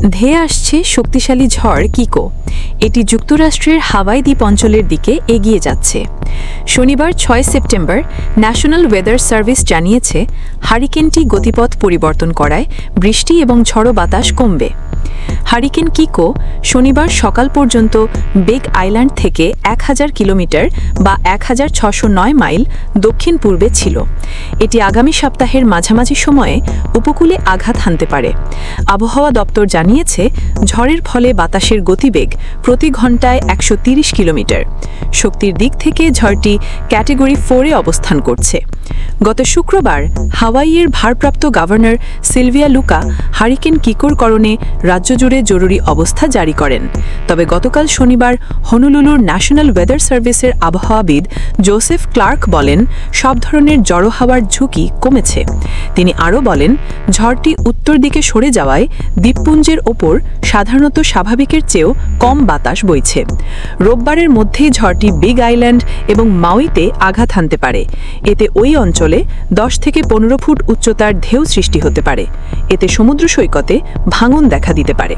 ধেয়ে আসছে শক্তিশালী ঝড় কিকো। এটি যুক্তরাষ্ট্রের হাওয়াই দ্বীপ অঞ্চলের দিকে এগিয়ে যাচ্ছে। শনিবার ৬ সেপ্টেম্বর ন্যাশনাল ওয়েদার সার্ভিস জানিয়েছে হারিকেনটি গতিপথ পরিবর্তন করায় বৃষ্টি এবং ঝড়ো বাতাস কমবে। হারিকেন কিকো শনিবার সকাল পর্যন্ত বেগ আইল্যান্ড থেকে ১০০০ কিলোমিটার বা ১৬০৯ মাইল দক্ষিণ পূর্বে ছিল। এটি আগামী সপ্তাহের মাঝামাঝি সময়ে উপকূলে আঘাত হানতে পারে। আবহাওয়া দপ্তর জানিয়েছে ঝড়ের ফলে বাতাসের গতিবেগ প্রতি ঘন্টায় ১৩০ কিলোমিটার। শক্তির দিক থেকে ঝড়টি ক্যাটেগরি 4-এ অবস্থান করছে। গত শুক্রবার হাওয়াইয়ের ভারপ্রাপ্ত গভর্নর সিলভিয়া লুকা হারিকেন কিকোর কারণে রাজ্য জুড়ে জরুরি অবস্থা জারি করেন। তবে গতকাল শনিবার হনুলুলুর ন্যাশনাল ওয়েদার সার্ভিসের আবহাওয়াবিদ জোসেফ ক্লার্ক বলেন, সব ধরনের জড়ো হাওয়ার ঝুঁকি কমেছে। তিনি আরও বলেন, ঝড়টি উত্তর দিকে সরে যাওয়ায় দ্বীপপুঞ্জের ওপর সাধারণত স্বাভাবিকের চেয়েও কম বাতাস বইছে। রোববারের মধ্যেই ঝড়টি বিগ আইল্যান্ড এবং মাউইতে আঘাত হানতে পারে। এতে ওই অঞ্চলে ১০ থেকে ১৫ ফুট উচ্চতার ঢেউ সৃষ্টি হতে পারে। এতে সমুদ্র সৈকতে ভাঙন দেখা দিতে পারে।